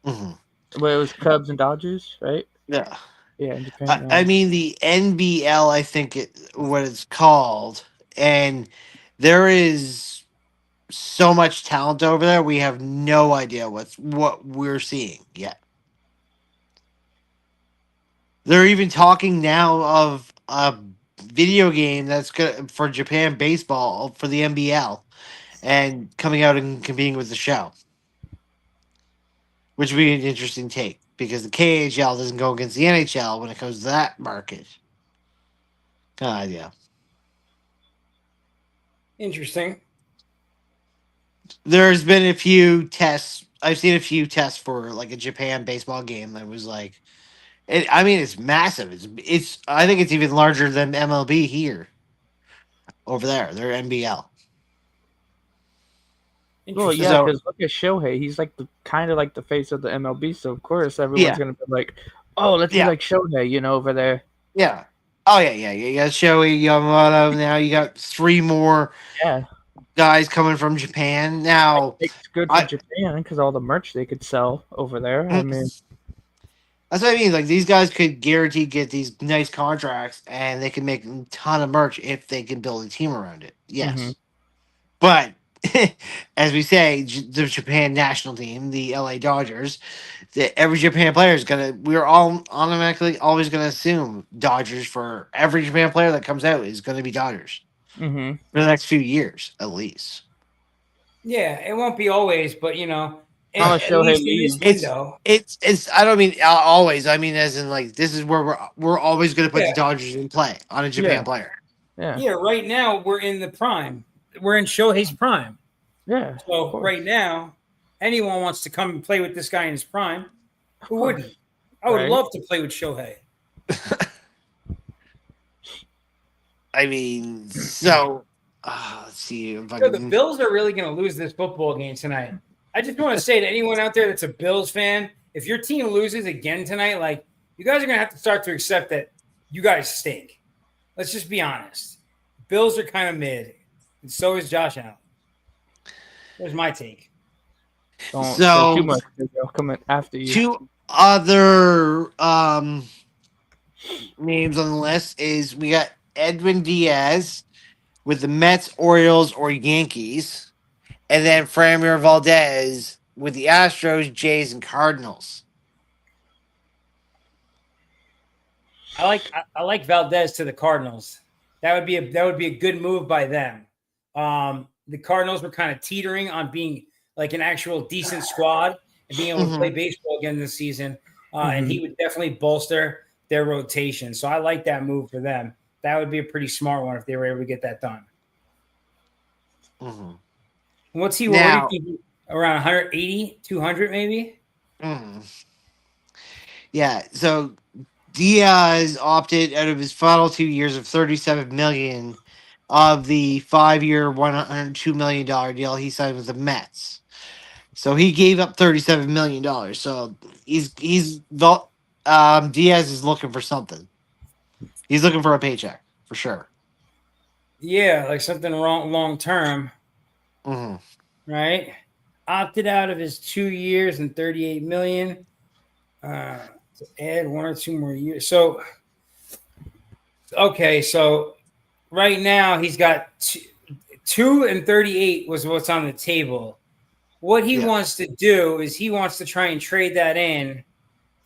Mhm. where it was Cubs and Dodgers, right? Yeah. Yeah, in Japan. I mean the NBL, I think what it's called, and there is so much talent over there. We have no idea what we're seeing yet. They're even talking now of a video game that's good for Japan baseball for the NBL and coming out and competing with the show, which would be an interesting take because the KHL doesn't go against the NHL when it comes to that market. Kind of idea. Interesting. there's been a few tests. I've seen a few tests for like a Japan baseball game that was like, I mean, it's massive. It's. I think it's even larger than MLB here over there. They're NBL. Well, Interesting. yeah, So because look at Shohei. He's like the kind of like the face of the MLB. So of course everyone's yeah, gonna be like, "Oh, let's be yeah, like Shohei," over there. yeah. Oh yeah. You got Shoei Yamamoto. Now you got 3 more Yeah, guys coming from Japan. Now, it's good for I Japan because all the merch they could sell over there. I mean, that's what I mean. Like these guys could guarantee get these nice contracts, and they can make a ton of merch if they can build a team around it. mhm, Yes, but as we say, the Japan national team, the LA Dodgers, that every Japan player is gonna. We're all automatically always gonna assume Dodgers for every Japan player that comes out is gonna be Dodgers mhm. for the next few years at least. Yeah, it won't be always, but Unless at Shohei least in this leaves. It's window. it's. I don't mean always. I mean as in like this is where we're always gonna put the Yeah, Dodgers in play on a Yeah, Japan player. yeah, yeah. Right now we're in the prime. We're in Shohei's prime. yeah. Of So course, right now, anyone wants to come and play with this guy in his prime. of Who course, wouldn't? I would right? love to play with Shohei. I mean, so let's see if I The can. Bills are really going to lose this football game tonight. I just want to say to anyone out there that's a Bills fan, if your team loses again tonight, like you guys are going to have to start to accept that you guys stink. Let's just be honest. Bills are kind of mid, and so is Josh Allen. There's my take. Don't say So too much. They'll come in after you. 2 other names on the list is we got Edwin Diaz with the Mets, Orioles, or Yankees, and then Framber Valdez with the Astros, Jays, and Cardinals. I like Valdez to the Cardinals. That would be a good move by them. The Cardinals were kind of teetering on being like an actual decent squad and being able to play baseball again this season. And he would definitely bolster their rotation. So I like that move for them. That would be a pretty smart one if they were able to get that done. Mm-hmm. What's he Now- worth? Around 180, 200 maybe? Yeah, so Diaz opted out of his final 2 years of $37 million of the 5-year, $102 million deal he signed with the Mets. So he gave up $37 million. So Diaz is looking for something. He's looking for a paycheck for sure. Yeah, like something wrong long term, Mm-hmm. right? Opted out of his 2 years and 38 million. To add 1 or 2 more years. So, okay, so right now he's got 2 and 38 was what's on the table. What he wants to do is he wants to try and trade that in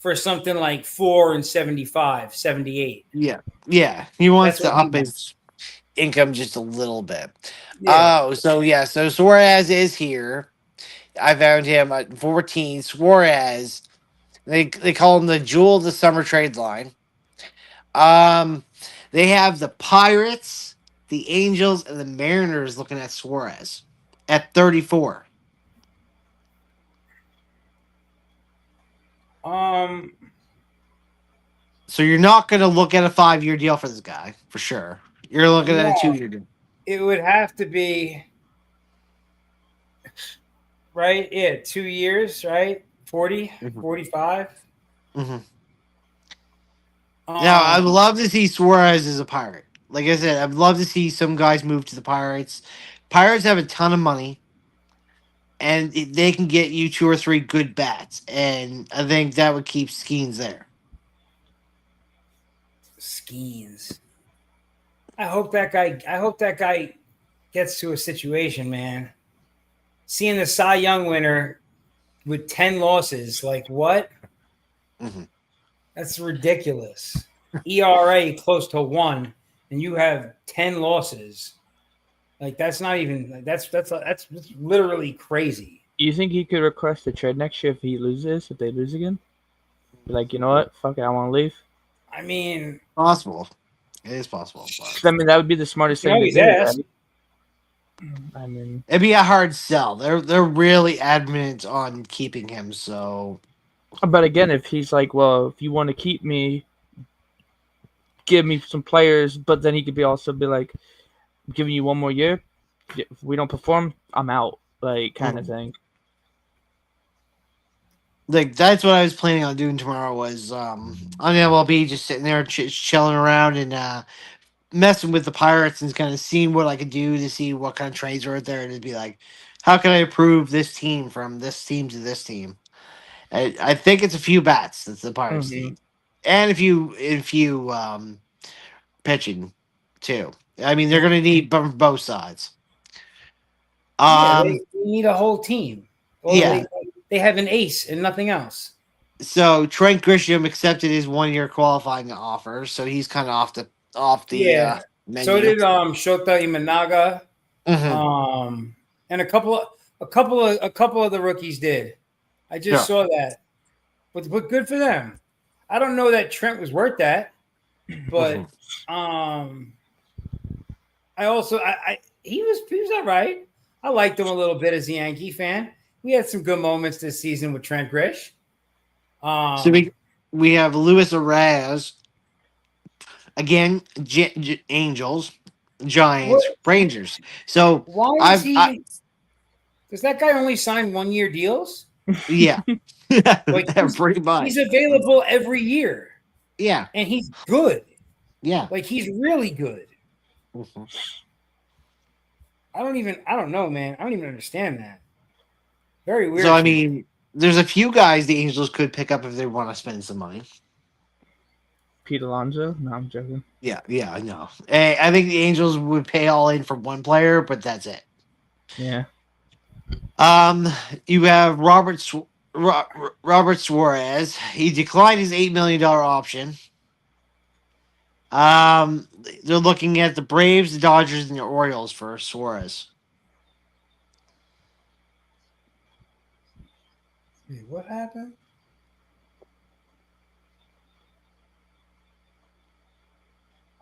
for something like 4 and 75, 78. Yeah. He wants That's to what up his income just a little bit. Yeah. Oh, so yeah, so Suarez is here. I found him at 14. Suarez, they call him the jewel of the summer trade line. They have the Pirates, the Angels, and the Mariners looking at Suarez at 34. So you're not going to look at a 5-year deal for this guy for sure. You're looking at a 2-year deal. It would have to be right. Yeah, 2 years, right? 40, 45. Mm-hmm. Now, I would love to see Suarez as a Pirate. Like I said, I'd love to see some guys move to the Pirates. Pirates have a ton of money, and they can get you 2 or 3 good bats, and I think that would keep Skeens there. Skeens. I hope that guy gets to a situation, man. Seeing the Cy Young winner with 10 losses, like what? Mm-hmm. That's ridiculous. ERA close to 1, and you have 10 losses. Like that's not even like that's literally crazy. You think he could request a trade next year if he loses? If they lose again, be like, you know what? Fuck it, I want to leave. I mean, Possible. It is possible. But... I mean, that would be the smartest thing to always do. ask. Right? I mean, It'd be a hard sell. They're really adamant on keeping him. So but again, if he's like, well, if you want to keep me, give me some players, but then he could be like, I'm giving you one more year. If we don't perform, I'm out. Like kind of thing. like that's what I was planning on doing tomorrow. Was on MLB just sitting there chilling around and messing with the Pirates and kind of seeing what I could do to see what kind of trades are out there, and it'd be like, how can I improve this team from this team to this team? I think it's a few bats that the Pirates Mm-hmm. need, and if you pitching too. I mean, they're going to need both sides. Yeah, Um, they need a whole team. Well, yeah. they have an ace and nothing else. So Trent Grisham accepted his 1 year qualifying offer, so he's kind of off the Yeah. So menu. did Shota Imanaga, Mhm. and a couple of the rookies did. I just Yeah. saw that, but good for them. I don't know that Trent was worth that, but I also he was all right. I liked him a little bit as a Yankee fan. We had some good moments this season with Trent Grish. So we have Luis Arraez again, Angels, what? Giants, Rangers. So Why is I he? Does that guy only sign 1 year deals? yeah, Like pretty he's much. available every year, Yeah, and he's good. yeah. Like he's really good. Mhm. I don't know, man. I don't even understand that. Very So weird I to me. mean, there's a few guys the Angels could pick up if they want to spend some money. Pete Alonso? No, I'm joking. Yeah, I know. I think the Angels would pay all in for one player, but that's it. Yeah. You have Robert Suarez. He declined his $8 million option. They're looking at the Braves, the Dodgers, and the Orioles for Suarez. Wait, what happened?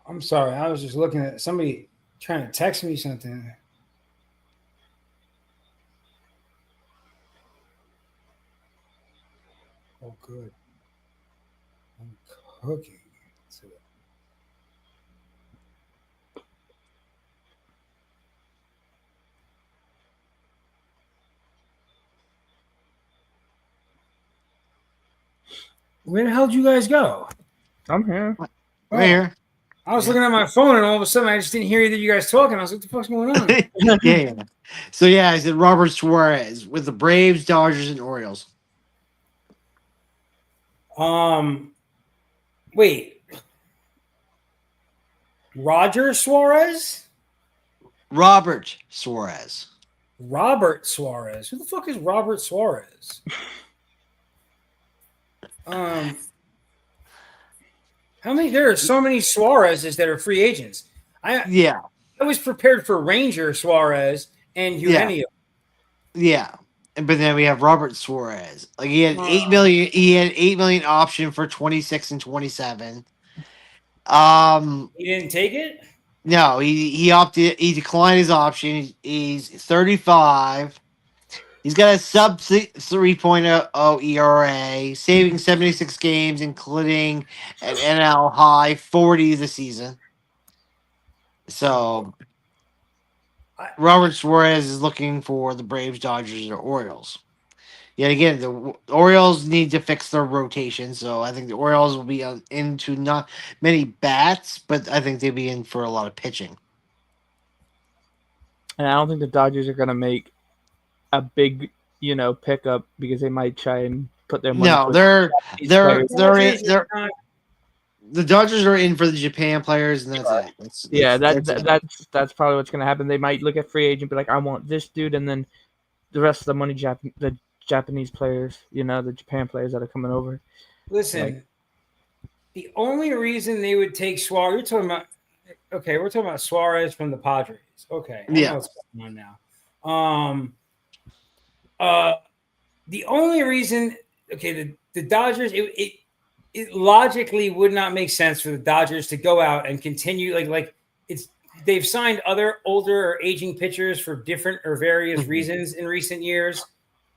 I'm sorry. I was just looking at somebody trying to text me something. Oh, good. I'm cooking. Where the hell did you guys go? I'm here. Right here. I was looking at my phone, and all of a sudden, I just didn't hear either of you guys talking. I was like, "What the fuck's going on?" Yeah. So yeah, I said Robert Suarez with the Braves, Dodgers, and Orioles. Wait, Roger Suarez, Robert Suarez. Robert Suarez. Who the fuck is Robert Suarez? How many? There are so many Suarez's that are free agents. Yeah, I was prepared for Ranger Suarez and yeah, Eugenio. yeah. But then we have Robert Suarez. Like he had 8 million. He had 8 million option for 26 and 27. He didn't take it. No, he opted. He declined his option. He's 35. He's got a sub 3.0 ERA, saving 76 games, including an NL high 40 this season. So Robert Suarez is looking for the Braves, Dodgers, or Orioles. Yet again, the Orioles need to fix their rotation, so I think the Orioles will be into not many bats, but I think they'll be in for a lot of pitching. And I don't think the Dodgers are gonna make a big, pickup because they might try and put their money. No, towards these players. the Dodgers are in for the Japan players, and that's it. That's probably what's gonna happen. They might look at free agent, be like, I want this dude, and then the rest of the money, the Japanese players, the Japan players that are coming over. Listen, the only reason they would take Suarez, you're talking about. Okay, we're talking about Suarez from the Padres. Okay, I know what's going on now. The only reason, the Dodgers, it logically would not make sense for the Dodgers to go out and continue like it's they've signed other older or aging pitchers for different or various reasons in recent years.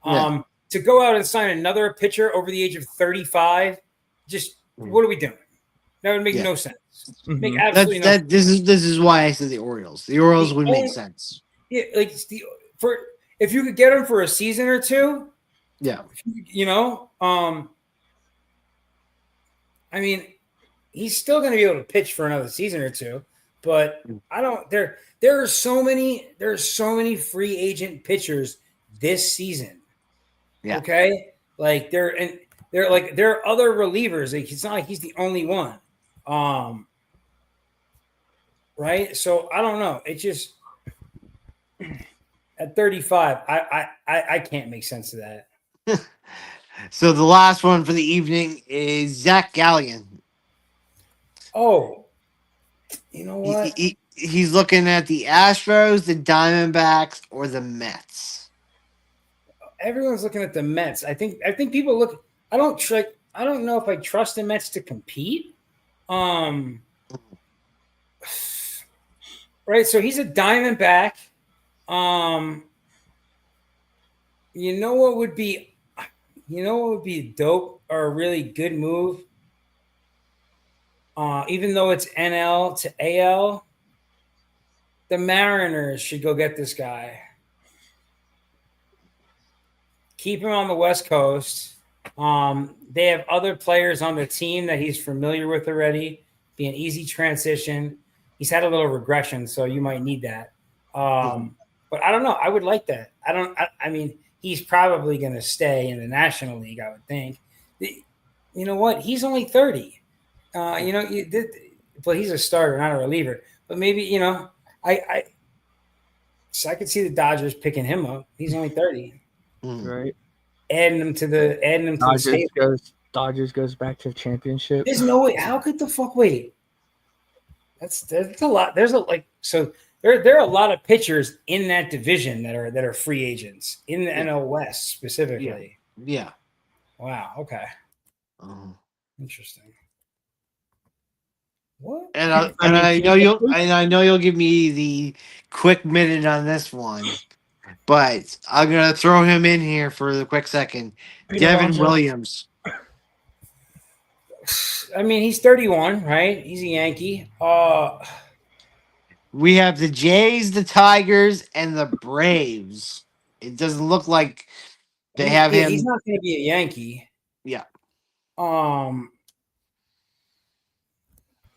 To go out and sign another pitcher over the age of 35, just what are we doing? That would make no sense. Make absolutely no sense. This is why I said the Orioles. The Orioles would make sense. Yeah, like if you could get him for a season or two. Yeah. I mean, he's still going to be able to pitch for another season or two, but I don't. There are so many free agent pitchers this season. Yeah. Okay, like there are other relievers. Like, it's not like he's the only one. Right. So I don't know. It just at 35, I can't make sense of that. So the last one for the evening is Zach Gallion. Oh, you know what? He's looking at the Astros, the Diamondbacks, or the Mets. Everyone's looking at the Mets. I think people look. I don't know if I trust the Mets to compete. Right. So he's a Diamondback. You know what would be dope or a really good move? Even though it's NL to AL, the Mariners should go get this guy. Keep him on the West Coast. They have other players on the team that he's familiar with already. Be an easy transition. He's had a little regression, so you might need that. But I don't know. I would like that. I mean, he's probably going to stay in the National League, I would think. You know what? He's only 30. But he's a starter, not a reliever. But maybe, I could see the Dodgers picking him up. He's only 30. Right. Adding him to the Dodgers goes back to the championship. There's no way. How could the fuck wait? That's a lot. There are a lot of pitchers in that division that are free agents in the NL West specifically. Yeah. Wow. Okay. Interesting. What? And I know you'll give me the quick minute on this one, but I'm gonna throw him in here for the quick second. Devin Williams. I mean, he's 31, right? He's a Yankee. We have the Jays, the Tigers, and the Braves. It doesn't look like they have him. He's not going to be a Yankee. Yeah.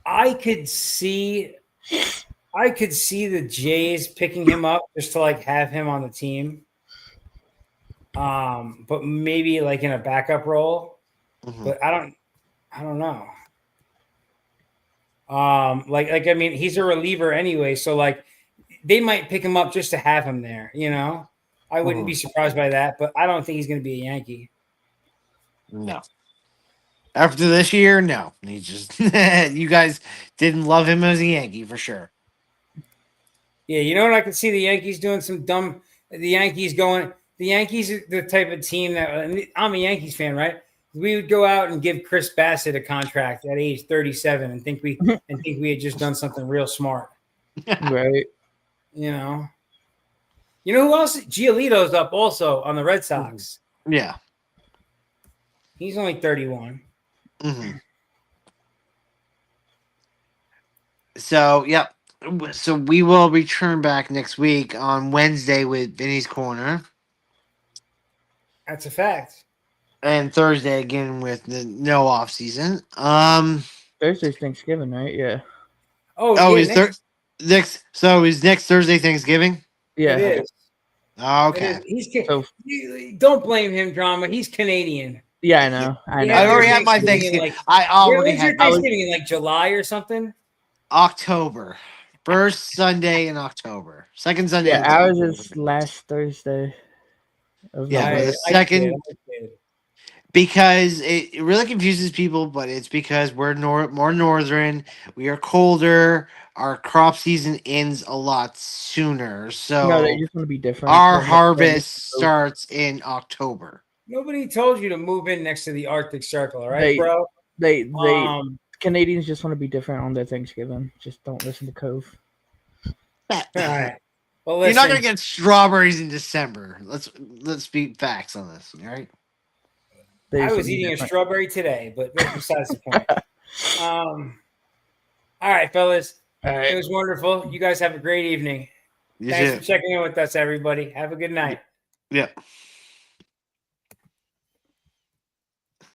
I could see the Jays picking him up just to have him on the team. But maybe in a backup role. But I don't know. I mean, he's a reliever anyway, so they might pick him up just to have him there, I wouldn't be surprised by that, but I don't think he's going to be a Yankee. No. After this year, no. He just you guys didn't love him as a Yankee for sure. Yeah, you know what I could see the Yankees doing the Yankees are the type of team that I'm a Yankees fan, right? We would go out and give Chris Bassett a contract at age 37 and think we had just done something real smart. Right. You know who else? Giolito's up also on the Red Sox. Yeah. He's only 31. So, yep. So we will return back next week on Wednesday with Vinny's Corner. That's a fact. And Thursday again with the no off season. Thursday's Thanksgiving, right? Yeah. Is next Thursday Thanksgiving? Yeah. It is. Okay. Don't blame him, drama. He's Canadian. Yeah, I know. I already had my Thanksgiving. When's your Thanksgiving in July or something? October. First Sunday in October. Second Sunday. Yeah, ours is last Thursday. The second. Because it really confuses people, but it's because we're more northern. We are colder. Our crop season ends a lot sooner. So they just want to be different. Our harvest starts in October. Nobody told you to move in next to the Arctic Circle, all right, bro? They Canadians just want to be different on their Thanksgiving. Just don't listen to Cove. All right. Well, You're not gonna listen, get strawberries in December. Let's be facts on this. All right. I There's was something eating a different. strawberry today, but that's besides the point. All right, fellas. All It right. was wonderful. You guys have a great evening. You Thanks too. for checking in with us, everybody. Have a good night. Yeah.